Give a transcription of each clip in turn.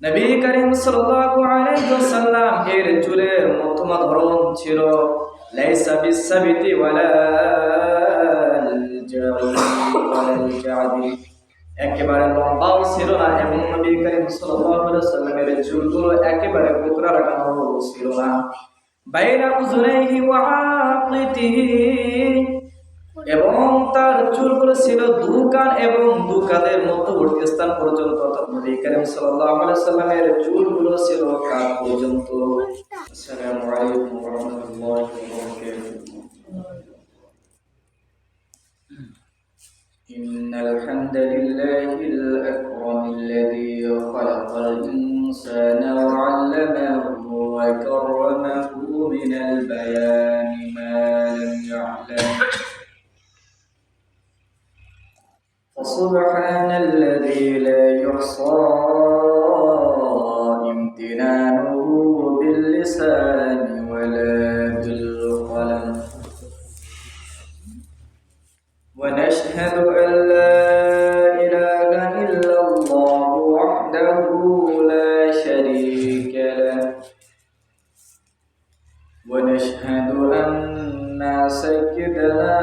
নবী করিম সাল্লাল্লাহু আলাইহি ওয়াসাল্লাম এর চুলের মধ্যমা ধরন ছিল লাইসা বিসাবিতি ওয়ালাল জাদি, একেবারে লম্বাও ছিল না এবং নবী করিম সাল্লাল্লাহু আলাইহি ওয়াসাল্লামের চুলগুলো একেবারে কোকড়া লাগানো ছিল না। বাইনা উযুনাইহি ওয়া আqiতিহি, এবং তার চুলগুলো ছিল দুকান এবং দুকানের মধ্যবর্তী স্থান পর্যন্ত। নবী করিম সাল্লাল্লাহু আলাইহি ওয়াসাল্লামের চুলগুলো ছিল কাঁধ পর্যন্ত। আসসালামু আলাইকুম ওয়া রাহমাতুল্লাহি ওয়া বারাকাতুহু। ইন্নাল হামদালিল্লাহিল আকরামিল্লাযী খালাকাল ইনসানা ওয়া 'allamahu ওয়া karramahu মিনাল বায়ানি মা লাম يعلم فسبحان الذي لا يحصى امتنانه باللسان ولا بالقلم، ونشهد أن لا إله إلا الله وحده لا شريك له، ونشهد أن سيدنا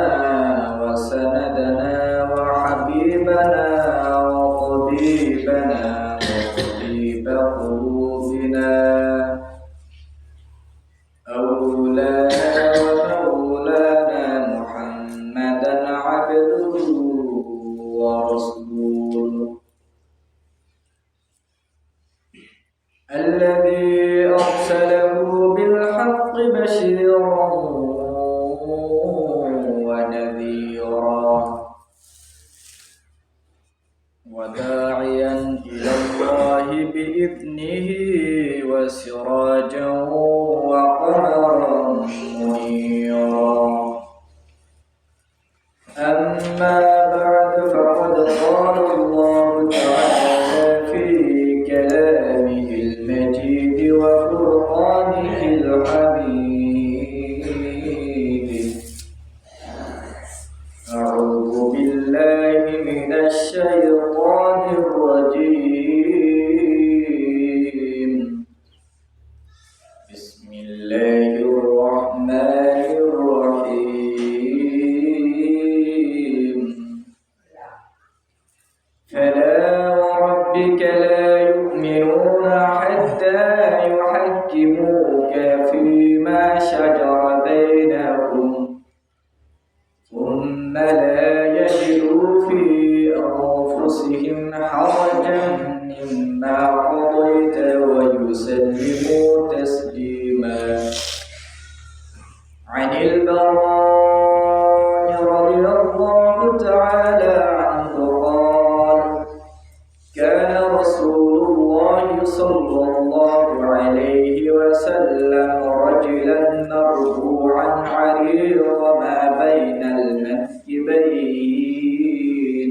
وسندنا وحبيبنا وطبيبنا وطبيب قلوبنا أولانا ومولانا محمدا عبده ورسوله الذي أرسله بالحق بشيرا ونذيرا وداعيا إلى الله بإذنه وسراجا وقمرا منيرا. أما بعد فقد قال الله تعالى في كلامه المجيد وفرقانه الحميد: أعوذ بالله من الشيطان الرجيم. بسم الله الرحمن الرحيم. فلا وربك لا يؤمنون حتى يحكموك فيما شجر بينهم ثم لا يجدوا في أنفسهم حرجا مما قضيت ويسلموا تسليما. عن البراء رضي الله تعالى عنه قال: كان رسول الله صلى الله عليه وسلم رجلا مربوعا عريض ما بين المنكبين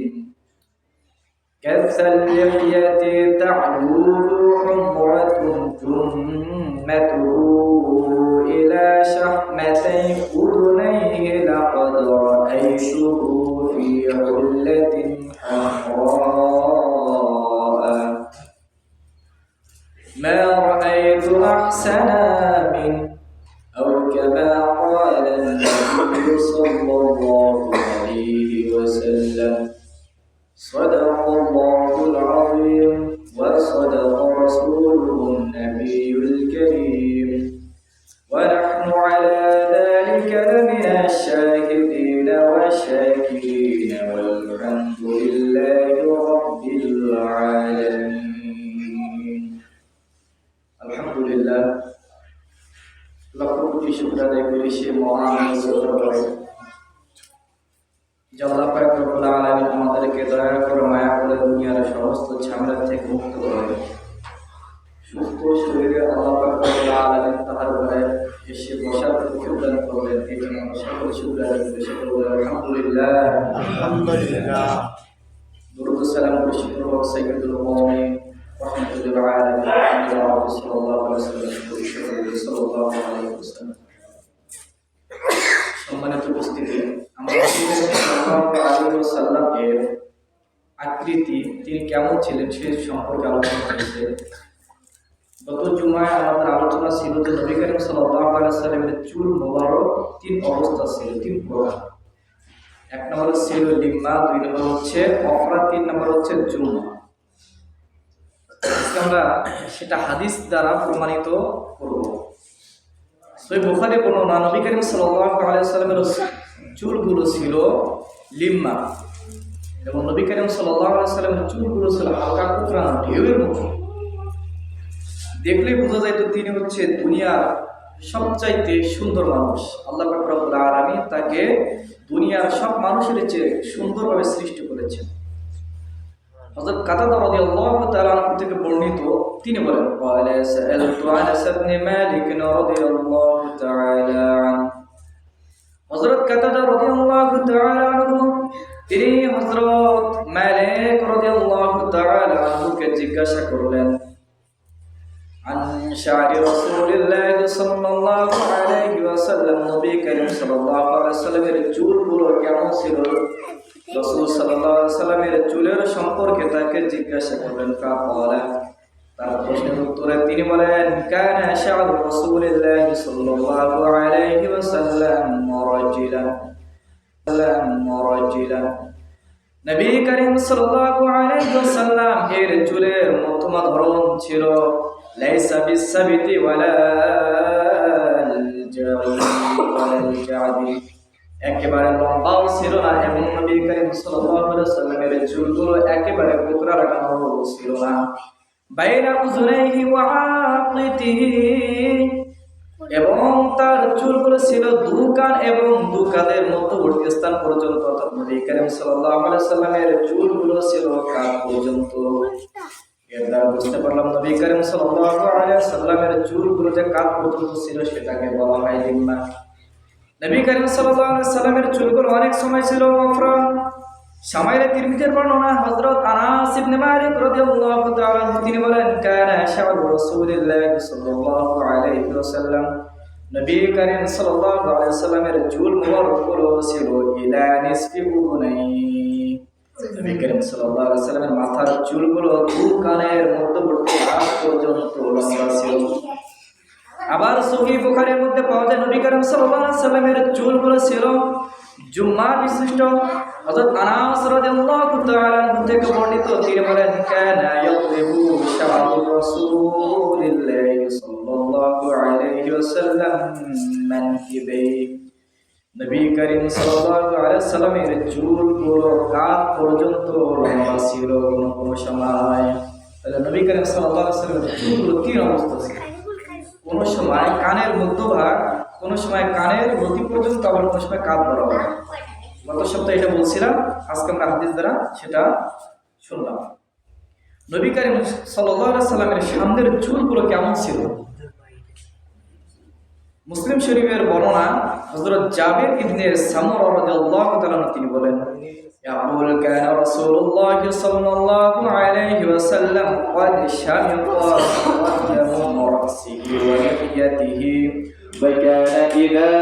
كث اللحية تعلوه حمرة جمته إلى شحمتي أذنيه لقد رأيته في حلة حمراء ما رأيت أحسن منه، أو كما قال النبي صلى الله عليه وسلم: صدق الله العظيم وصدق رسوله النبي الكريم، ونحن على ذلك لمن الشاهدين والشاكرين، والحمد لله رب العالمين. الحمد لله. লক্ষ কোটি শুকর আদায় করি সে মহান আল্লাহ পাক রব্বুল আলামিন আমাদেরকে দয়া করে মায়া করে দুনিয়ার সমস্ত ঝামেলা থেকে মুক্ত করে সুস্থ শরীরে আল্লাহ পাক রব্বুল আলামিন তাহার ঘরে এসে বসার তৌফিক দান করলেন। এই জন্য সকল শুকর আদায় করি, সকল আলহামদুলিল্লাহ। আলহামদুলিল্লাহ। দুরূদ ও সালাম বর্ষিত হোক সাইয়্যিদুল মুমিনিন রাহমাতুল আলামিন সাল্লাল্লাহু আলাইহি ওয়াসাল্লাম। সম্মানিত উপস্থিতি, আমরা সাল্লামের আকৃতি তিনি কেমন ছিলেন সে সম্পর্কে আলোচনা করেছে। গত জুমায় আমাদের আলোচনা ছিল যে নবী করিম সাল্লাল্লাহু আলাইহি ওয়াসাল্লামের চুল মোবারক তিন অবস্থা ছিল, তিন প্রকার। এক নম্বর ছিল লিম্মা, দুই নম্বর হচ্ছে অফরা, তিন নম্বর হচ্ছে জুমা। আমরা সেটা হাদিস দ্বারা প্রমাণিত করব। সহিহ বুখারী বর্ণনা, নবী করিম সাল্লাল্লাহু আলাইহি ওয়াসাল্লামের চুলগুলো ছিল লিম্মা এবং নবী করিম সাল্লাল্লাহু আলাইহি ওয়াসাল্লামের চুলগুলো ছিল হালকা কুকরানো ঢেউয়ের মতো। দেখলেই বোঝা যায় তো তিনি হচ্ছে দুনিয়ার সবচাইতে সুন্দর মানুষ। আল্লাহ পাক রব্বুল আলামিন তাকে দুনিয়ার সব মানুষের চেয়ে সুন্দরভাবে সৃষ্টি করেছেন। হযরত কাতাদা রাদিয়াল্লাহু তাআলা আনহু থেকে বর্ণিত, তিনি বলেন, ক্বালা সাআলতু আনাস ইবনে মালিক রাদিয়াল্লাহু তাআলা আনহু। হযরত কাতাদা রাদিয়াল্লাহু তাআলা আনহু তিনি হযরত মালিক রাদিয়াল্লাহু তাআলা আনহুকে জিজ্ঞাসা করলেন, عن شعر رسول الله صلى الله عليه وسلم, নবী করিম সাল্লাল্লাহু আলাইহি ওয়াসাল্লামের চুলগুলো কেমন ছিল? রাসূল সাল্লাল্লাহু আলাইহি ওয়াসাল্লামের চুলের সম্পর্কে তাকে জিজ্ঞাসা করলেন। কালা, তার প্রশ্নের উত্তরে তিনি বলেন, কানা শা'রু রাসূলিল্লাহ সাল্লাল্লাহু আলাইহি ওয়াসাল্লাম মুরাজ্জিলান। নবী করিম সাল্লাল্লাহু আলাইহি ওয়াসাল্লাম এর চুলের মধ্যমা ধরন ছিল লাইসা বিসাবিতি ওয়ালা জাদি, একেবারে লম্বাও ছিল না এবং নবী করিম সাল্লাল্লাহু আলাইহি ওয়াসাল্লামের চুলগুলো একেবারে কোকড়া লাগানো ছিল না। বাইনা উযুনাইহি ওয়া আকিতিহি, এবং তার চুলগুলো ছিল দুকান এবং দুকাদের মধ্যবর্তী স্থান পর্যন্ত। অর্থাৎ নবী করিম সাল্লাল্লাহু আলাইহি ওয়াসাল্লামের চুলগুলো ছিল কাঁধ পর্যন্ত। এর দ্বারা বুঝতে পারলাম নবী করিম সাল্লাল্লাহু আলাইহি ওয়াসাল্লামের চুলগুলো যে কাঁধ পর্যন্ত ছিল সেটাকে বলা হয় লিম্মা। নবী করিম সাল্লাল্লাহু আলাইহি ওয়াসাল্লামের চুলগুলো অনেক সময় ছিল অফরা। শামাইলে তিরমিজির বর্ণনা, হযরত আনাস ইবনে মালিক রাদিয়াল্লাহু তাআলা তিনি বলেন, কানা শা'রু রাসূলিল্লাহ সাল্লাল্লাহু আলাইহি ওয়াসাল্লাম, নবী করিম সাল্লাল্লাহু আলাইহি ওয়াসাল্লামের চুল মোবারকগুলো ছিল ইলা নিসফি উযুনাইহি, নবী করিম সাল্লাল্লাহু আলাইহি ওয়াসাল্লামের মাথার চুলগুলো দু কানের মধ্যবর্তী ভাগ পর্যন্ত লম্বা ছিল। আবার সহিহ বুখারীর মধ্যে পাওয়া যায় নবী করিম সাল্লাল্লাহু আলাইহি ওয়াসাল্লামের চুলগুলো ছিল জুম্মা বিশিষ্ট। হযরত আনাস রাদিয়াল্লাহু তাআলা আনহু থেকে বর্ণিত, তিনি বলেন, কানা ইয়াদরিবু শা'রু রাসূলিল্লাহি সাল্লাল্লাহু আলাইহি ওয়াসাল্লাম মানকিবাইহি, নবী করিম সাল্লাল্লাহু আলাইহি ওয়াসাল্লামের চুলগুলো কাঁধ পর্যন্ত লম্বা ছিল কোন সময়। তাহলে নবী করিম সাল্লাল্লাহু আলাইহি ওয়াসাল্লামের চুলগুলো তিন অবস্থা ছিল। কোন সময় কানের মধ্যভাগ, কোন সময় কানের লতি পর্যন্ত, আবার কোন সময় কাঁধ বরাবর। গত সপ্তাহে এটা বলছিলাম, আজকে আমরা হাদিস দ্বারা সেটা শুনলাম। নবী করিম সাল্লাল্লাহু আলাইহি ওয়াসাল্লামের সামনের চুলগুলো কেমন ছিল? মুসলিম শরীফের বর্ণনা, হযরত জাবির ইবনে সামুরা রাদিয়াল্লাহু তাআলা তিনি বলেন, ইয়াকুল কানা রাসূলুল্লাহ সাল্লাল্লাহু আলাইহি ওয়াসাল্লাম ক্বাদ শামিতা ওয়া রাসিহি ওয়া লিহিয়াতিহি ওয়া কানা ইযা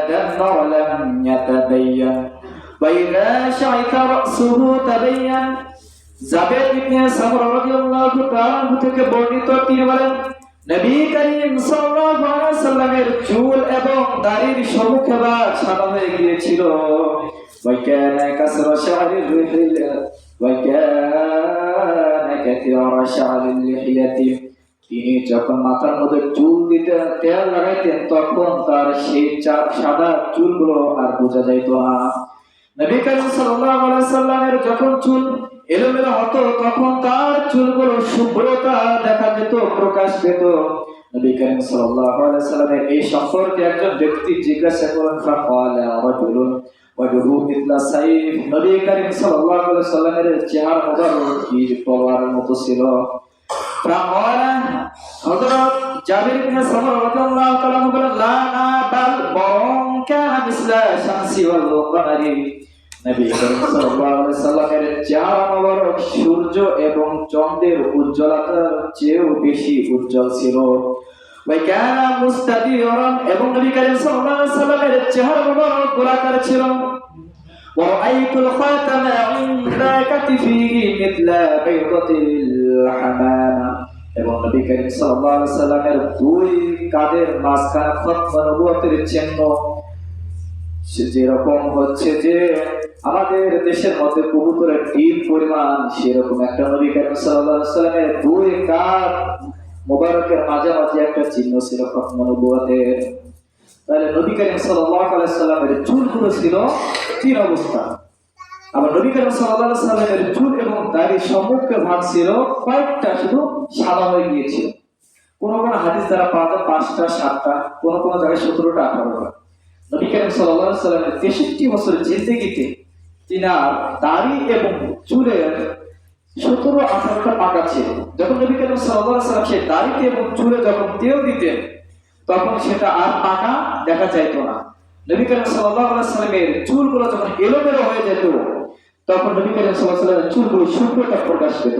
দাববার লাম ইয়াতাবায়্যান ওয়া ইযা শা'আতা রাসুহু তাবায়্যান। জাবির ইবনে সামুরা রাদিয়াল্লাহু তাআলা থেকে বর্ণিত, তিনি বলেন, নবী করিম সাল্লাল্লাহু আলাইহি ওয়াসাল্লামের চুল এবং দাড়ির সম্মুখে ভাগ সাদা হয়ে গিয়েছিল। ওয়া কানা কাসরা শা'রিল লিহিয়া ওয়া কানা কাসরা শা'রিল লিহিয়াতি, তিনি যখন মাথার মধ্যে চুল দিতেন, তেল লাগাইতেন, তখন তার সেই সাদা চুলগুলো আর বোঝা যাইত না। নবী করিম সাল্লাল্লাহু আলাইহি ওয়াসাল্লামের যখন চুল এলোমেলো হতো, তখন তার চুলগুলো শুভ্রতা দেখা যেত, প্রকাশ পেত। নবী করিম সাল্লাল্লাহু আলাইহি ওয়াসাল্লামের এই সম্পর্কে একজন ব্যক্তি জিজ্ঞাসা করেন, ফাকালা রাজুলুন ওয়াজহু মিথলা সাইফ, নবী করিম সাল্লাল্লাহু আলাইহি ওয়াসাল্লামের চেহারা মোবারক তীর তলোয়ারের মতো ছিল। ফাকালা, হযরত জাবির ইবনে সামুরা রাদিয়াল্লাহু তাআলা বলেন, লা না বাল বরং কানা মিসলা শামসি ওয়াল কমারি, নবী করিম সাল্লাল্লাহু আলাইহি ওয়াসাল্লামের চেহারা মোবারক সূর্য এবং চন্দ্রের উজ্জ্বলতার চেয়েও বেশি উজ্জ্বল ছিল। ওয়া কানা মুস্তাদিরান, এবং নবী করিম সাল্লাল্লাহু আলাইহি ওয়াসাল্লামের চেহারা মোবারক গোলাকার ছিল। ওয়া রাআইতুল খাতামা ইনদা কাতিফিহি মিথলা বাইদাতিল হামামা, এবং নবী করিম সাল্লাল্লাহু আলাইহি সাল্লামের দুই কাঁধের মাঝখানে খতম নবুয়তের চিহ্ন যেরকম হচ্ছে যে আমাদের দেশের মধ্যে কবুতরের ডিম পরিমাণ, সেরকম একটা নবী করিম সাল্লাল্লাহু আলাইহি সাল্লামের দুই কাঁধ মোবারকের মাঝামাঝি একটা চিহ্ন ছিল খতম নবুয়তের। তাহলে নবী করিম সাল্লাল্লাহু আলাইহি সাল্লামের চুলগুলো ছিল তিন অবস্থা। আবার নবী করিম সাল্লাল্লাহু আলাইহি সাল্লামের চুল এবং দাড়ি সম্মুখের ভাগ ছিল কয়েকটা শুধু সাদা হয়ে গিয়েছিল। কোন কোন হাদিস দ্বারা পাওয়া যায় 5টা 7টা, কোন কোন জায়গায় 17টা 18টা। নবী করিম সাল্লাল্লাহু আলাইহি সাল্লামের 63 বছরের জিন্দেগিতে তিনার দাড়ি এবং চুলের 17-18টা পাকা ছিল। যখন নবী করিম সাল্লাল্লাহু আলাইহি সাল্লাম সেই দাড়িতে এবং চুলে যখন তেল দিতেন তখন সেটা আর পাকা দেখা যাইতো না। নবী করিম সাল্লাল্লাহু আলাইহি সাল্লামের চুলগুলো যখন এলোমেলো হয়ে যেত তখন নবী করিম সাল্লাল্লাহু আলাইহি সাল্লামের চুলগুলো শুভ্রতা প্রকাশ পেত।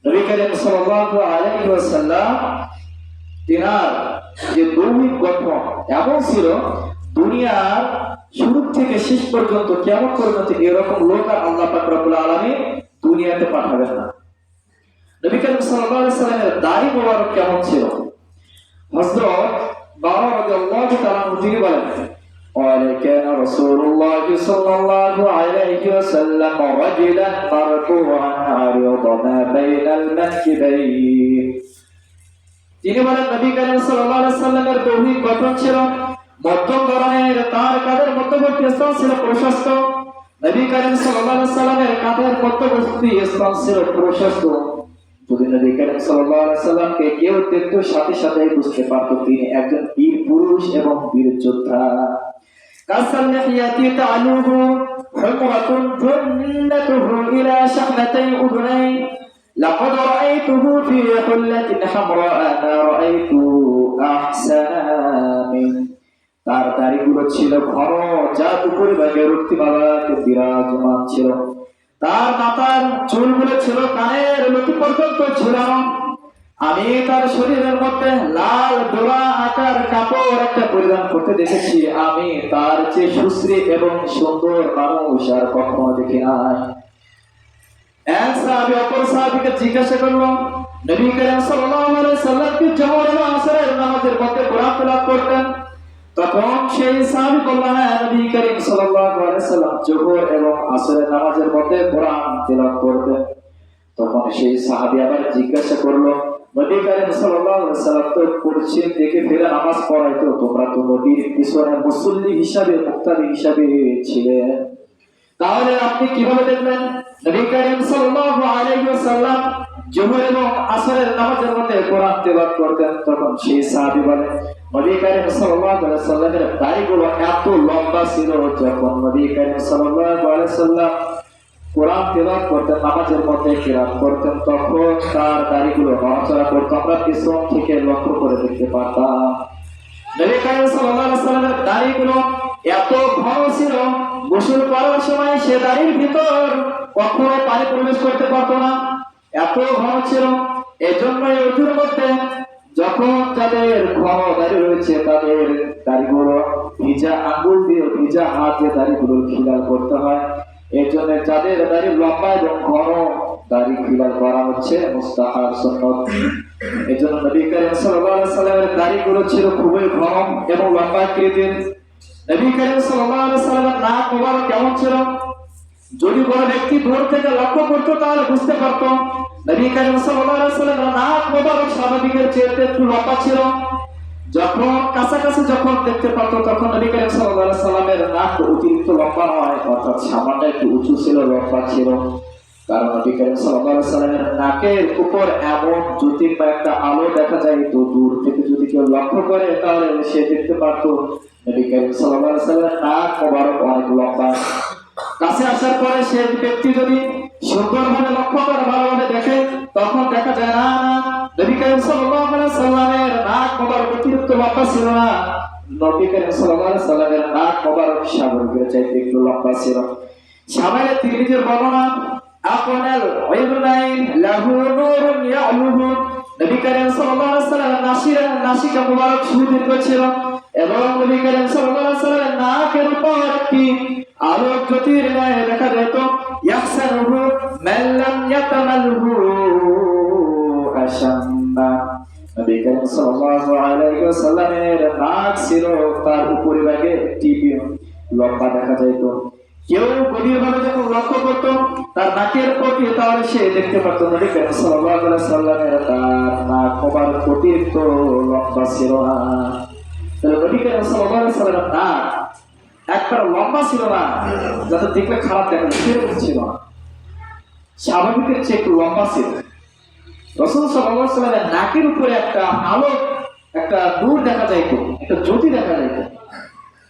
নবী করিম সাল্লাল্লাহু আলাইহি ওয়াসাল্লাম তিনার যে দৈহিক গঠন এমন ছিল, দুনিয়ার শুরু থেকে শেষ পর্যন্ত কিয়ামত পর্যন্ত এরকম লোক আর আল্লাহ পাক রব্বুল আলামিন দুনিয়াতে পাঠাবেন না। নবী করিম সাল্লাল্লাহু আলাইহি সাল্লামের দাড়ি মোবারক কেমন ছিল? হযরত বারা রাদিয়াল্লাহু তাআলা তিনি বলেন, وكان رسول الله صلى الله عليه وسلم رجلا مرفوعا عريض ما بين المنكبين। তিনি বলেন নবী করিম সাল্লাল্লাহু আলাইহি সাল্লামের দৈহিক গঠন ছিল মধ্যম ধরনের, তার কাঁধের মধ্যবর্তী স্থান ছিল প্রশস্ত। নবী করিম সাল্লাল্লাহু আলাইহি সাল্লামের কাঁধের মধ্যবর্তী স্থান ছিল প্রশস্ত। যদি নবী করিম সাল্লাল্লাহু আলাইহি সাল্লামকে কেউ দেখতো সাথে সাথে বুঝতে পারত তিনি একজন বীর পুরুষ এবং বীর যোদ্ধা। কাসাল লিহিয়াতি তালুহু হুমরাতুন জুন্নাতুহু ইলা শাহনাতাই উদনাই লাকাদ রাআইতুহু ফি হুল্লাতিন হামরা মা রাআইতু আহসানা মিন। তার দাড়িগুলো ছিল ঘন, যা উপরিভাগে রক্তিমালাকে বিরাজমান ছিল। তার মাথার চুলগুলো ছিল কানের লতি পর্যন্ত ঝুলানো। আমি তার শরীরের মধ্যে লাল ডোরা আকার কাপড় একটা পরিধান করতে দেখেছি। আমি তার চেয়ে সুশ্রী এবং সুন্দর মানুষ আর কখনো দেখি নাই। এক সাহাবী অপর সাহাবীকে জিজ্ঞাসা করলো, নবী করিম সাল্লাল্লাহু আলাইহি সাল্লাম কি জোহর এবং আসরের নামাজের মধ্যে কোরআন তেলাওয়াত করতেন? তখন সেই সাহাবী বললেন, নবী করিম সাল্লাল্লাহু আলাইহি সাল্লাম জোহর এবং আসরের নামাজের মধ্যে কোরআন তেলাওয়াত করতেন। তখন সেই সাহাবী আবার জিজ্ঞাসা করলো, নবী করিম সাল্লাল্লাহু আলাইহি সাল্লাম তো পশ্চিম দিকে ফিরে নামাজ পড়াইতো, তোমরা তো নবীর পিছনে মুসল্লি হিসাবে মুক্তাদি হিসাবে ছিলেন, তাহলে আপনি কিভাবে দেখলেন? নবী করিম সাল্লাল্লাহু আলাইহি ওয়াসাল্লাম জোহর এবং আসরের নামাজের মধ্যে কোরআন তেলাওয়াত করতেন। তখন সেই সাহাবী বলেন, নবী করিম সাল্লাল্লাহু আলাইহি সাল্লামের দাড়িগুলো এত লম্বা ছিল, যখন নবী করিম সাল্লাল্লাহু আলাইহি সাল্লাম কোরআন তেলাওয়াত করতেন, নামাজের মধ্যে কিরাত করতেন, তখন তার দাড়িগুলো নড়াচড়া করত, আমরা পিছন থেকে লক্ষ্য করে দেখতে পারতাম। নবী করিম সাল্লাল্লাহু আলাইহি সাল্লামের দাড়িগুলো এত ঘন ছিল, গোসল করার সময় সে দাড়ির ভিতর কখনো পানি প্রবেশ করতে পারতো না, এত ঘন ছিল। এজন্যই ওঠুর মধ্যে যখন যাদের ঘন দাড়ি রয়েছে তাদের দাড়িগুলো ভিজা আঙ্গুল দিয়ে ভিজা হাত দিয়ে দাড়িগুলো খিলাল করতে হয়। এর জন্য যাদের দাড়ি লম্বা এবং ঘন দাড়ি খিলাল করা হচ্ছে মুস্তাহাব সুন্নাত। এর জন্য নবী করিম সাল্লাল্লাহু আলাইহি সাল্লামের দাড়িগুলো ছিল খুবই ঘন এবং লম্বা আকৃতির। নবী করিম সাল্লাল্লাহু আলাইহি সাল্লামের নাক মোবারক কেমন ছিল? যদি কোনো ব্যক্তি দূর থেকে লক্ষ্য করতো তাহলে বুঝতে পারতো নবী করিম সাল্লাল্লাহু আলাইহি সাল্লামের নাক মোবারক স্বাভাবিকের চেয়ে একটু লম্বা ছিল। যখন কাছাকাছি যখন দেখতে পারতো তখন নবী করিম সাল্লাল্লাহু আলাইহি সাল্লামের নাক অতিরিক্ত লম্বা নয়, অর্থাৎ সামান্য একটু উঁচু ছিল, লম্বা ছিল। কারণ নবী করিম সাল্লাল্লাহু আলাইহি সাল্লামের নাকের উপর এমন জ্যোতি বা একটা আলো দেখা যায়, তো দূর থেকে যদি কেউ লক্ষ্য করে তাহলে সে দেখতে পারতো নবী করিম সাল্লাল্লাহু আলাইহি সাল্লামের নাক মোবারক অনেক লম্বা। কাছে আসার পরে সে ব্যক্তি যদি সুন্দরভাবে লক্ষ্য করে ভালোভাবে দেখে তখন দেখা যায় না নবী করিম সাল্লাল্লাহু আলাইহি সাল্লামের নাক মোবারক অতিরিক্ত লম্বা ছিল না, নবী করিম সাল্লাল্লাহু আলাইহি সাল্লামের নাক মোবারক সাগরের চাইতে একটু লম্বা ছিল। শামাইলে তিরমিজির বর্ণনা, আপনাল উয়ুনাইন লাহু নূরুন ইয়ালুহু, নবী করিম সাল্লাল্লাহু আলাইহি সাল্লামের নাসিকা মোবারক সুদীর্ঘ ছিল এবং নবী করিম সাল্লাল্লাহু আলাইহি সাল্লামের নাকের উপর একটি আলোক জ্যোতির ন্যায় দেখা যেত। ইয়াহসানুহু মান লাম ইয়াতামালহু আশাম নবী করিম সাল্লাল্লাহু আলাইহি ওয়াসাল্লামের নাক ছিল তার উপরিভাগে টিপি লম্বা দেখা যাইত। কেউ গভীরভাবে যখন লক্ষ্য করত তার নাকের প্রতি, তাহলে সে দেখতে পারত নবী করিম সাল্লাল্লাহু আলাইহি ওয়াসাল্লামের তার নাক কবার অতিরিক্ত লম্বা ছিল না। তাহলে নবী করিম সাল্লাল্লাহু আলাইহি ওয়াসাল্লামের নাক একবার লম্বা ছিল না যাতে দেখলে খারাপ দেখা যায়, সেরকম ছিল না, স্বাভাবিকের চেয়ে একটু লম্বা ছিল। রাসূল সাল্লাল্লাহু আলাইহি ওয়াসাল্লামের নাকের উপরে একটা আলো, একটা নূর দেখা যাইত, একটা জ্যোতি দেখা যাইত।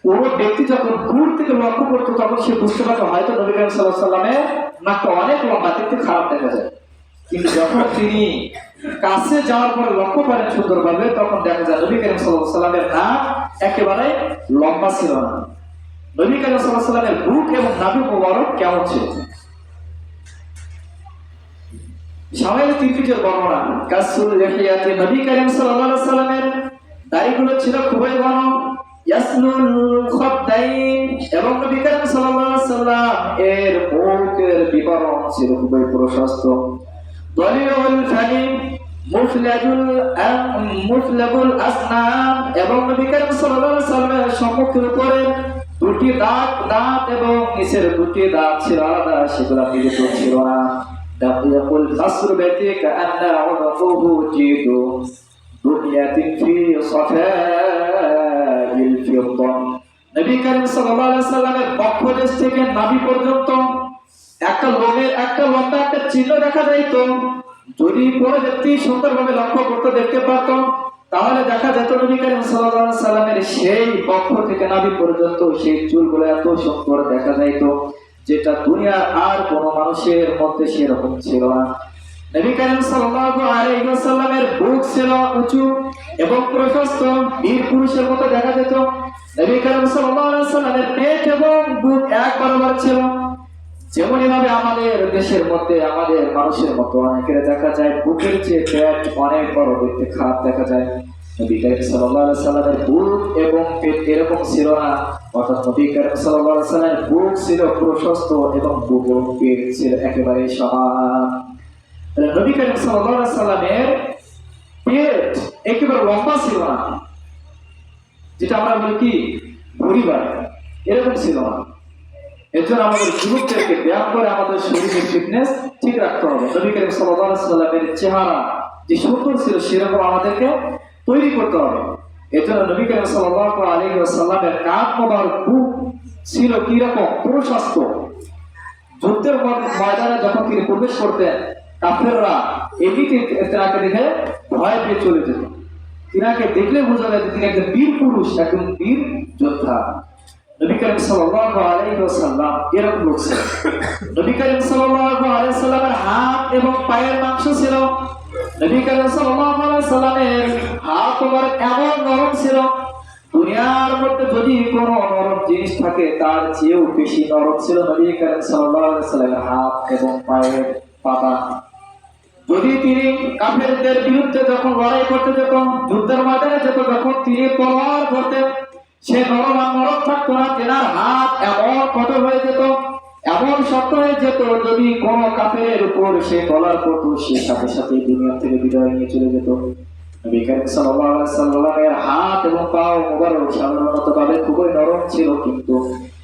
কোন ব্যক্তি যখন দূর থেকে লক্ষ্য করতো তখন সে বুঝতে পারতো হয়তো নবী করিম সাল্লাল্লাহু আলাইহি ওয়াসাল্লামের নাকটা অনেক লম্বা, দেখতে খারাপ দেখা যায়। কিন্তু যখন তিনি কাছে যাওয়ার পরে লক্ষ্য করেন সুন্দরভাবে, তখন দেখা যায় নবী করিম সাল্লাল্লাহু আলাইহি ওয়াসাল্লামের নাক একেবারে লম্বা ছিল না। নবী করিম সাল্লাল্লাহু আলাইহি ওয়াসাল্লামের বুক এবং নাভি মোবারক কেমন ছিল? শাওয়াইল তিরমিজির বর্ণনা, কাসুল লিহিয়াতি, নবী করিম সাল্লাল্লাহু আলাইহি ওয়াসাল্লামের দাড়িগুলো ছিল খুবই ঘন, ইয়াসলুল খাদ্দাইন, এবং নবী করিম সাল্লাল্লাহু আলাইহি ওয়াসাল্লাম এর মুখের বিবরণ ছিল খুবই প্রশস্ত, দলিলুল ফাহিম, মুফলাগুল আসনাম, এবং নবী করিম সাল্লাল্লাহু আলাইহি ওয়াসাল্লামের সম্মুখের উপরে দুটি দাঁত এবং নিচের দুটি দাঁত ছিল আলাদা, সেগুলো মিলিত ছিল না। দাকিয়াকুল বাসর বাইতি কাআন্না উনকুহু জিদু দুনিয়াতিন ফি সাফাইল ফিদ্দা। নবী করিম সাল্লাল্লাহু আলাইহি ওয়াসাল্লামের বক্ষদেশ থেকে নাভি পর্যন্ত একটা লোমের একটা লম্বা একটা চিহ্ন দেখা যাইত। যদি কোনো ব্যক্তি সুন্দরভাবে লক্ষ্য করতে দেখতে পারত, তাহলে দেখা যেত নবী করিম সাল্লাল্লাহু আলাইহি ওয়াসাল্লামের সেই বক্ষ থেকে নাভি পর্যন্ত সেই চুলগুলো এত সুন্দর দেখা যাইত, যেটা দুনিয়ার আর কোনো মানুষের মধ্যে সেরকম ছিল না। নবী করিম সাল্লাল্লাহু আলাইহি ওয়াসাল্লামের বুক ছিল উঁচু এবং প্রশস্ত, বীর পুরুষের মতো দেখা যেত। নবী করিম সাল্লাল্লাহু আলাইহি ওয়াসাল্লামের পেট এবং বুক এক বরাবর ছিল। যেমনই ভাবে আমাদের দেশের মধ্যে আমাদের মানুষের মতো অনেকের দেখা যায় বুকের চেয়ে পেট অনেক বড়, দেখতে খারাপ দেখা যায়। নবী করিম সাল্লাল্লাহু আলাইহি ওয়াসাল্লামের বুক এবং পেট এরকম ছিল না, অর্থাৎ নবী করিম সাল্লাল্লাহু আলাইহি ওয়াসাল্লামের বুক ছিল প্রশস্ত এবং বুক এবং পেট ছিল একেবারে সমান। নবী করিম সাল্লাল্লাহু আলাইহি ওয়াসাল্লামের পেট একেবারে লম্বা ছিল না, যেটা আমরা বলি কি পরিবার, এরকম ছিল না। এর জন্য আমাদের যুবকদেরকে ব্যায়াম করে আমাদের শরীরের ফিটনেস ঠিক রাখতে হবে। নবী করিম সাল্লাল্লাহু আলাইহি ওয়াসাল্লামের চেহারা যে সুন্দর ছিল সেরকম আমাদেরকে তৈরি করতে হবে। এর জন্য নবী করিম সাল্লাল্লাহু আলাইহি ওয়াসাল্লামের কাঁধ মোবারক বুক ছিল কি রকম প্রশস্ত। যুদ্ধের ময়দানে যখন তিনি প্রবেশ করতেন, কাফেররা এমনিতে তাকে দেখে ভয় পেয়ে চলে যেত। তিনাকে দেখলে বোঝা যায় তিনি একজন বীর পুরুষ, একজন বীর যোদ্ধা। নবী করিম সাল্লাল্লাহু আলাইহি ওয়াসাল্লাম এরকম লোক ছিল। নবী করিম সাল্লাল্লাহু আলাইহি ওয়াসাল্লামের হাত এবং পায়ের মাংস ছিল। নবী করিম সাল্লাল্লাহু আলাইহি ওয়াসাল্লামের হাত তোমার এমন নরম ছিল, দুনিয়ার মধ্যে যদি কোনো নরম জিনিস থাকে তার চেয়েও বেশি নরম ছিল নবী করিম সাল্লাল্লাহু আলাইহি ওয়াসাল্লামের হাত এবং পায়ের পাতা। যদি তিনি কাফেরদের বিরুদ্ধে যখন লড়াই করতে যেত, যুদ্ধের ময়দানে যেত, যখন তিনি তলোয়ার ধরতেন, সে নরম থাকতো না, তেনার হাত এমন কঠোর হয়ে যেত, এমন শক্ত হয়ে যেত, যদি কোনো কাফেরের উপর সে তলোয়ার পড়তো সে সাথে সাথে দুনিয়া থেকে বিদায় নিয়ে চলে যেত। নবী করিম সাল্লাল্লাহু আলাইহি ওয়াসাল্লামের হাত এবং পা মোবারক সাধারণতভাবে খুবই নরম ছিল, কিন্তু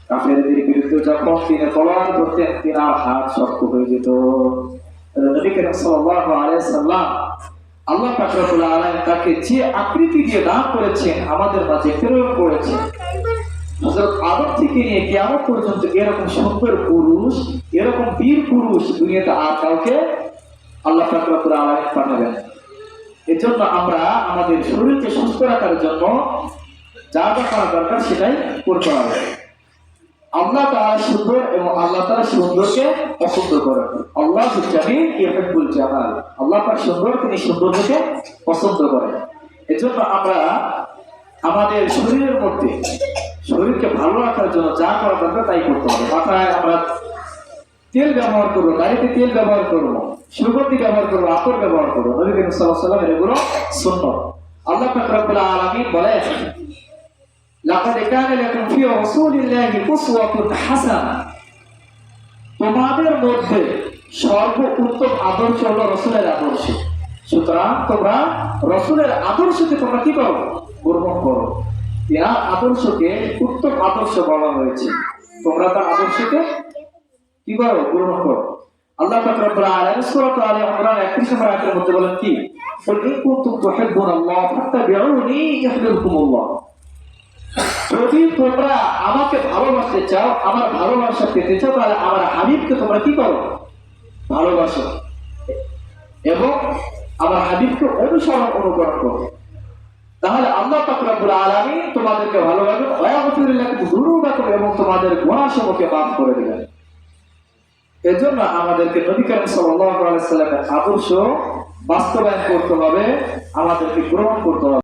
কাফেরদের বিরুদ্ধে যখন তিনি তলোয়ার ধরতেন তেনার হাত শক্ত হয়ে যেত। নবী করিম সাল্লাল্লাহু আলাইহি ওয়াসাল্লাম আল্লাহ পাক রব্বুল আলামিন তাকে যে আকৃতি দিয়ে দান করেছেন, আমাদের মাঝে প্রেরণ করেছেন, হযরত আদম থেকে নিয়ে কিয়ামত পর্যন্ত এরকম সুন্দর পুরুষ, এরকম বীর পুরুষ দুনিয়াতে আর কাউকে আল্লাহ পাক রব্বুল আলামিন পাঠাবেন। এজন্য আমরা আমাদের শরীরকে সুস্থ রাখার জন্য যা যা করা দরকার সেটাই করতে হবে। আল্লাহ তাআলা সুন্দর এবং আল্লাহ তাআলা সুন্দরকে পছন্দ করেন। আল্লাহ জামিল ইউহিব্বুল জামাল, আল্লাহ পাক সুন্দর, তিনি সৌন্দর্যকে পছন্দ করেন। এজন্য আমরা আমাদের শরীরের মধ্যে শরীরকে ভালো রাখার জন্য যা করা দরকার তাই করতে হবে। মাথায় আমরা তেল ব্যবহার করবো, গাড়িতে তেল ব্যবহার করবো, সুগন্ধি ব্যবহার করবো, আতর ব্যবহার করবো। নবী করিম সাল্লাল্লাহু আলাইহি ওয়াসাল্লাম এগুলো সুন্নাত। আল্লাহ পাক রব্বুল আলামিন বলেন, লাকাদ কানা লাকুম ফি রাসূলিল্লাহি উসওয়াতুন হাসানাহ, তোমাদের মধ্যে সর্বোত্তম আদর্শ হলো রাসূলের আদর্শ, সুতরাং তোমরা রাসূলের আদর্শকে তোমরা কি করো? গ্রহণ করো। ইয়া আদর্শকে উত্তম আদর্শ বলা হয়েছে, তোমরা তার আদর্শকে কি করো? গ্রহণ করো। আল্লাহ পাক রব্বুল আলামিন সূরা আলে ইমরান 31 নম্বর আয়াতের মধ্যে বলেন কি, কুল ইন কুনতুম তুহিব্বুনাল্লাহ ফাত্তাবিউনি ইউহিব্বুকুমুল্লাহ। যদি তোমরা আমাকে ভালোবাসতে চাও, আমার ভালোবাসা পেতে চাও, তাহলে আমার হাবিবকে তোমরা কি করো? ভালোবাসো এবং আমার হাবিবকে অনুকরণ করো। তাহলে আল্লাহ পাক রব্বুল আলামিন তোমাদেরকে ভালোবাসবেন, ওয়া ইয়াগফিরু লাকুম যুনুবাকুম, এবং তোমাদের গুনাহসমূহকে মাফ করে দিবেন। এজন্য আমাদেরকে নবী করিম সাল্লাল্লাহু আলাইহি ওয়াসাল্লামের আদর্শ বাস্তবায়ন করতে হবে, আমাদেরকে গ্রহণ করতে হবে।